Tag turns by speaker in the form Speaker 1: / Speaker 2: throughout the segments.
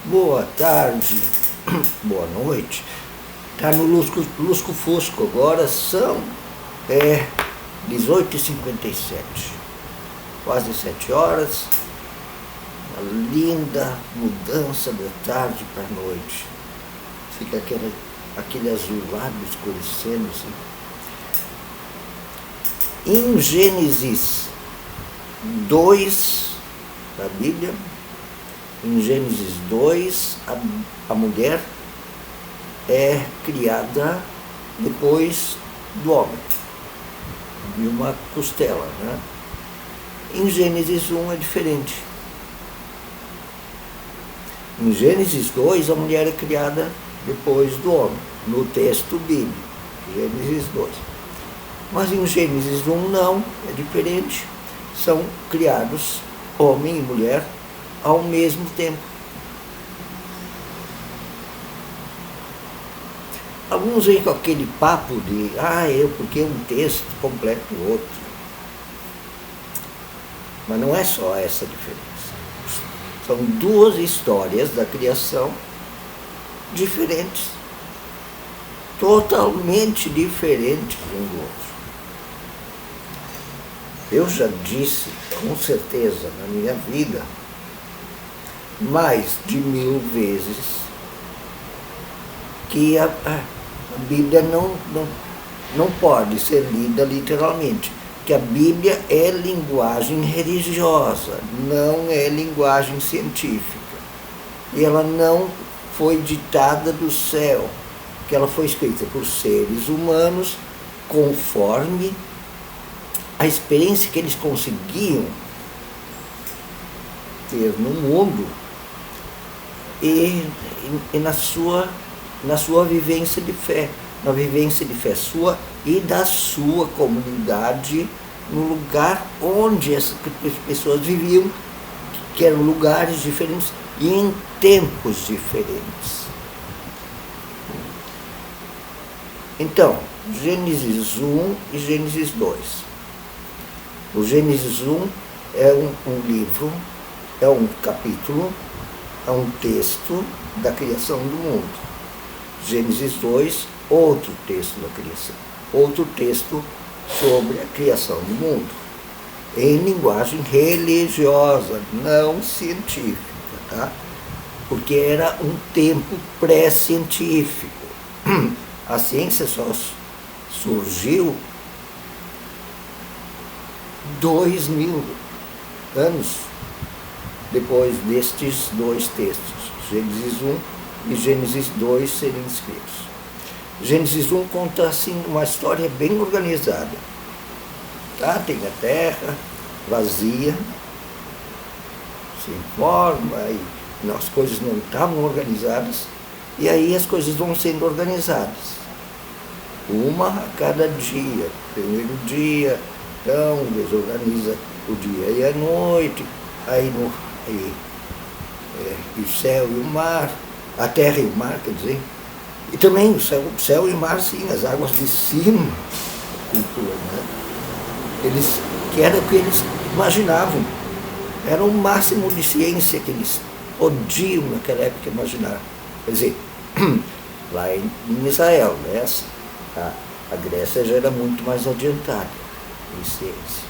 Speaker 1: Boa tarde, boa noite. Está no Lusco Fusco, agora são 18h57, quase 7 horas. Uma linda mudança da tarde para a noite. Fica aquele azulado escurecendo assim. Em Gênesis 2 da Bíblia, em Gênesis 2, a mulher é criada depois do homem, de uma costela, né? Em Gênesis 1 é diferente. Em Gênesis 2, a mulher é criada depois do homem, no texto bíblico, Gênesis 2. Mas em Gênesis 1 não, é diferente. São criados homem e mulher ao mesmo tempo. Alguns vêm com aquele papo de porque um texto completa o outro. Mas não é só essa diferença. São duas histórias da criação diferentes, totalmente diferentes um do outro. Eu já disse, com certeza, na minha vida, mais de 1000 vezes, que a Bíblia não pode ser lida literalmente, que a Bíblia é linguagem religiosa, não é linguagem científica. E ela não foi ditada do céu, que ela foi escrita por seres humanos conforme a experiência que eles conseguiam ter no mundo e na sua vivência de fé, na vivência de fé sua e da sua comunidade, no lugar onde essas pessoas viviam, que eram lugares diferentes e em tempos diferentes. Então, Gênesis 1 e Gênesis 2. O Gênesis 1 é um livro, é um capítulo, é um texto da criação do mundo. Gênesis 2, outro texto da criação, outro texto sobre a criação do mundo, em linguagem religiosa, não científica, tá? Porque era um tempo pré-científico. A ciência só surgiu 2000 anos depois destes dois textos, Gênesis 1 e Gênesis 2 serem escritos. Gênesis 1 conta assim uma história bem organizada. Tá? Tem a terra vazia, sem forma, e as coisas não estavam organizadas, e aí as coisas vão sendo organizadas. Uma a cada dia. Primeiro dia, então, Deus organiza o dia e a noite, o céu e o mar, a terra e o mar, quer dizer, e também o céu e o mar, sim, as águas de cima, cultura, né? Que era o que eles imaginavam, era o máximo de ciência que eles podiam naquela época imaginar. Quer dizer, lá em Israel, né? A Grécia já era muito mais adiantada em ciência,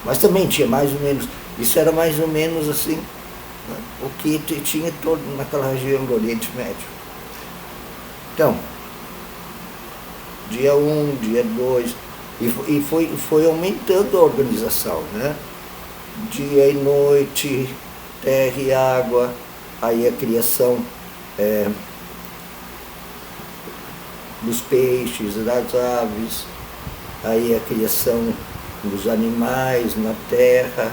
Speaker 1: mas também tinha mais ou menos, isso era mais ou menos assim, né? O que tinha todo naquela região do Oriente Médio. Então, dia 1, dia 2, e foi aumentando a organização, né? Dia e noite, terra e água, aí a criação dos peixes, das aves, aí a criação dos animais na terra,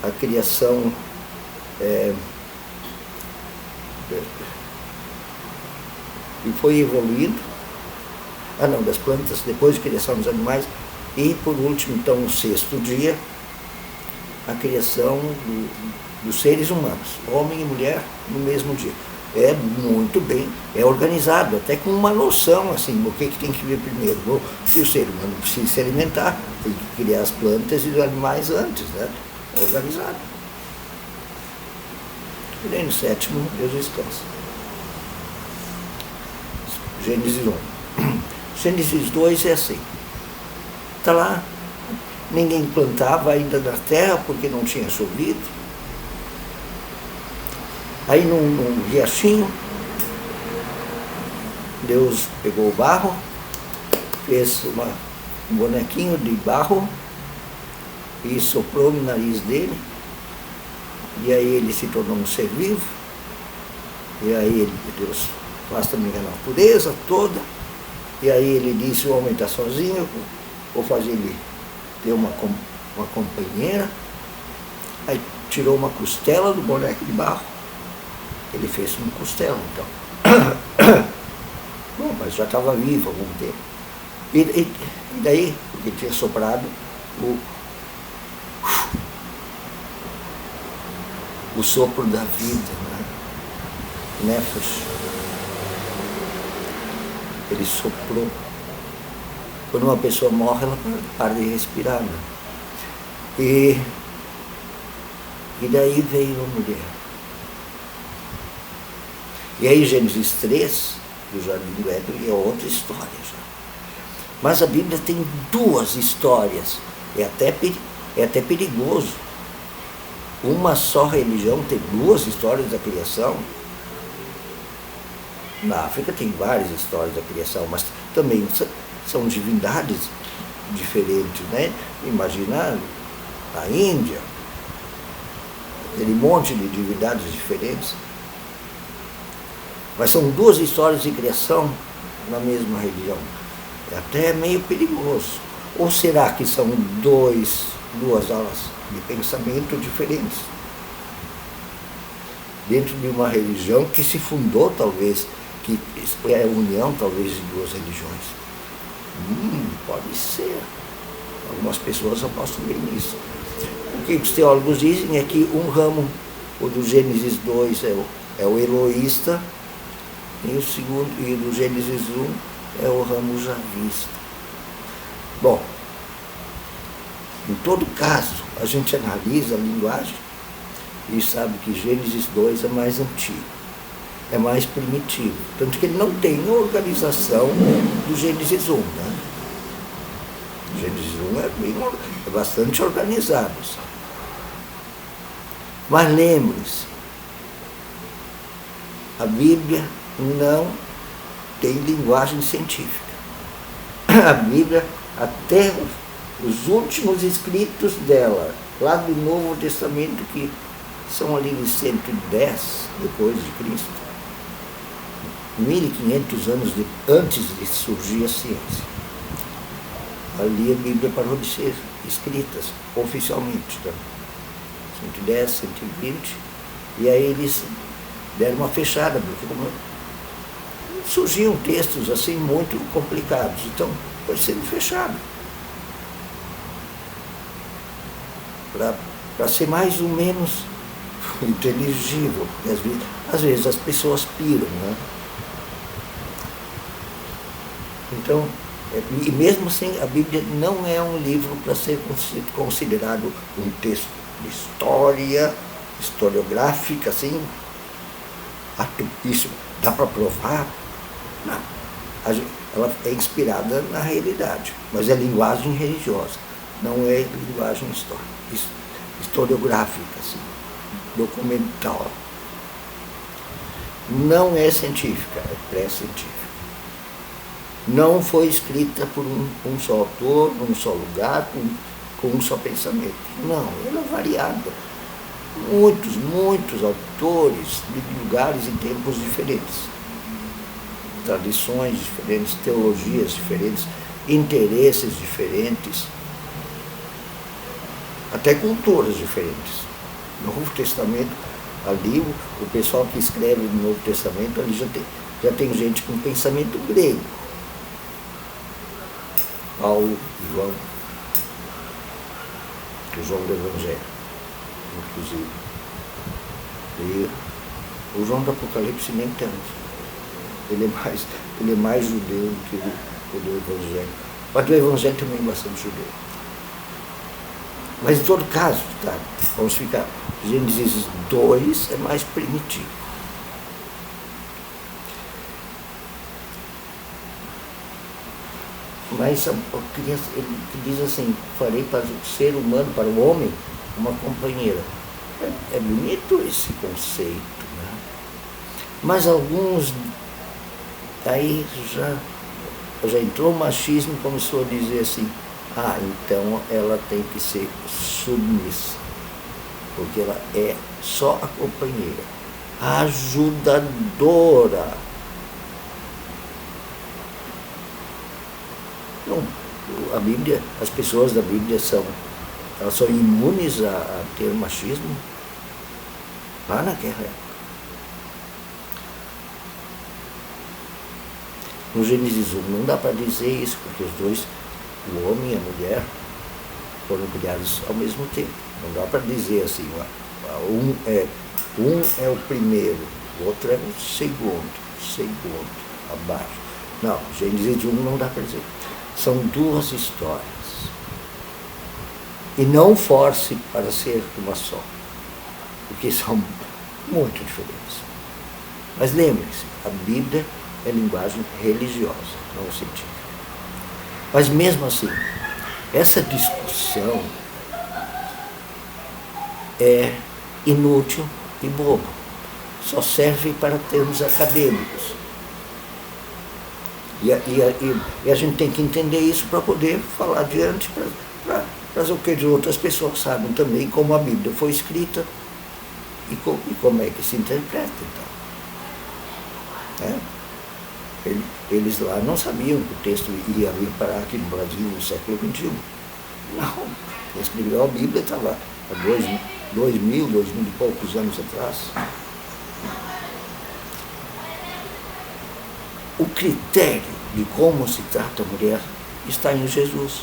Speaker 1: a criação e foi evoluindo, das plantas, depois a criação dos animais, e por último, então, no 6º dia, a criação dos seres humanos, homem e mulher, no mesmo dia. É muito bem, é organizado, até com uma noção, assim, o que tem que vir primeiro. Bom, se o ser humano precisa se alimentar, tem que criar as plantas e os animais antes, né? Organizado. E daí no sétimo Deus descansa. Gênesis 1. Gênesis 2 é assim. Está lá, ninguém plantava ainda na terra porque não tinha chovido. Aí num riachinho, Deus pegou o barro, fez um bonequinho de barro e soprou no nariz dele. E aí ele se tornou um ser vivo. E aí Deus faz também a natureza toda. E aí ele disse, o homem está sozinho, vou fazer ele ter uma companheira. Aí tirou uma costela do boneco de barro. Ele fez uma costela, então. Bom, mas já estava vivo há algum tempo. E daí, porque tinha soprado o sopro da vida, né? Nefesh. Ele soprou. Quando uma pessoa morre, ela para de respirar, né? E daí veio a mulher. E aí Gênesis 3, do Jardim do Éden, é outra história já. Mas a Bíblia tem duas histórias. É até perigoso. Uma só religião ter duas histórias da criação. Na África tem várias histórias da criação, mas também são divindades diferentes, né? Imagina a Índia, aquele monte de divindades diferentes. Mas são duas histórias de criação na mesma religião. É até meio perigoso. Ou será que são duas aulas de pensamento diferentes? Dentro de uma religião que se fundou, talvez, que é a união, talvez, de duas religiões. Pode ser. Algumas pessoas apostam bem nisso. O que os teólogos dizem é que um ramo, o do Gênesis 2 é o eloísta, e o segundo, e do Gênesis 1 é o ramo javista. Bom, em todo caso, a gente analisa a linguagem e sabe que Gênesis 2 é mais antigo, é mais primitivo. Tanto que ele não tem a organização do Gênesis 1, né? O Gênesis 1 é bastante organizado. Sabe? Mas lembre-se, a Bíblia não tem linguagem científica. A Bíblia, até os últimos escritos dela, lá do Novo Testamento, que são ali de 110 depois de Cristo, 1500 anos antes de surgir a ciência. Ali a Bíblia parou de ser escrita oficialmente. Tá? 110, 120, e aí eles deram uma fechada, porque surgiam textos assim muito complicados, então foi sendo fechado. Para ser mais ou menos inteligível, porque às vezes as pessoas piram, né? Então, e mesmo assim, a Bíblia não é um livro para ser considerado um texto de história, historiográfica, assim, isso dá para provar? Não. Ela é inspirada na realidade, mas é linguagem religiosa, não é linguagem historiográfica, assim, documental. Não é científica, é pré-científica. Não foi escrita por um só autor, num só lugar, com um só pensamento. Não, ela é variada. Muitos autores de lugares e tempos diferentes. Tradições diferentes, teologias diferentes, interesses diferentes, até culturas diferentes. No Novo Testamento, ali, o pessoal que escreve no Novo Testamento, ali já tem gente com pensamento grego. Paulo, João, o João do Evangelho, inclusive. E o João do Apocalipse nem tanto. Ele é mais judeu do que o do Evangelho. Mas do Evangelho também é bastante judeu. Mas em todo caso, tá, vamos ficar Gênesis 2 é mais primitivo. Mas ele diz assim, farei para o ser humano, para o homem, uma companheira. É bonito esse conceito, né? Mas alguns, aí já entrou o machismo e começou a dizer assim, então ela tem que ser submissa, porque ela é só a companheira, a ajudadora. Não, a Bíblia, as pessoas da Bíblia elas são imunes a ter machismo lá naquela época. No Gênesis 1 não dá para dizer isso, porque os dois, o homem e a mulher, foram criados ao mesmo tempo. Não dá para dizer assim, um é o primeiro, o outro é o segundo, abaixo. Não, Gênesis 1 não dá para dizer. São duas histórias. E não force para ser uma só, porque são muito diferentes. Mas lembre-se, a Bíblia é linguagem religiosa, não científica. Mas mesmo assim, essa discussão é inútil e boba. Só serve para termos acadêmicos. E a gente tem que entender isso para poder falar adiante, para o que outras pessoas sabem também como a Bíblia foi escrita e como é que se interpreta. Então. Eles lá não sabiam que o texto ia vir parar aqui no Brasil no século XXI. Não. Quem escreveu a Bíblia estava há 2000 e poucos anos atrás. O critério de como se trata a mulher está em Jesus.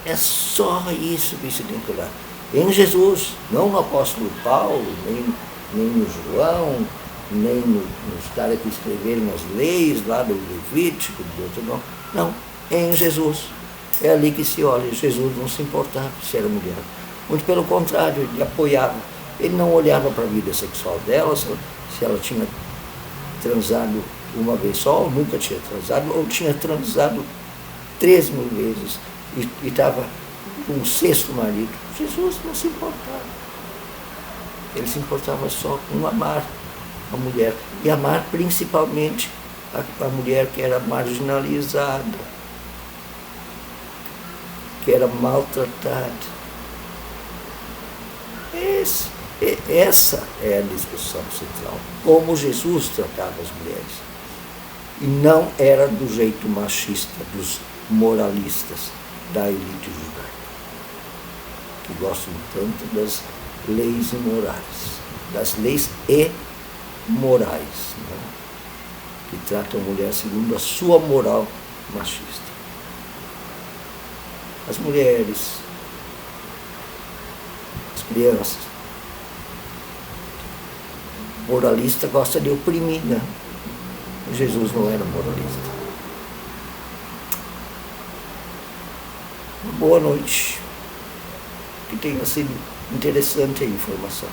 Speaker 1: É só isso que se tem que olhar. Em Jesus, não no apóstolo Paulo, nem no João, nem nos caras que escreveram as leis lá do Levítico, do outro não. Não, é em Jesus. É ali que se olha. Jesus não se importava se era mulher. Muito pelo contrário, ele apoiava. Ele não olhava para a vida sexual dela, se ela tinha transado uma vez só, ou nunca tinha transado, ou tinha transado 3.000 vezes e estava com um sexto marido. Jesus não se importava. Ele se importava só com amar a mulher. E amar principalmente a mulher que era marginalizada, que era maltratada. Essa é a discussão central. Como Jesus tratava as mulheres. E não era do jeito machista dos moralistas da elite judaica, que gostam tanto das leis imorais, das leis morais, né? Que tratam a mulher segundo a sua moral machista. As mulheres, as crianças, moralista gosta de oprimir, né? Jesus não era moralista. Boa noite. Que tenha sido interessante a informação.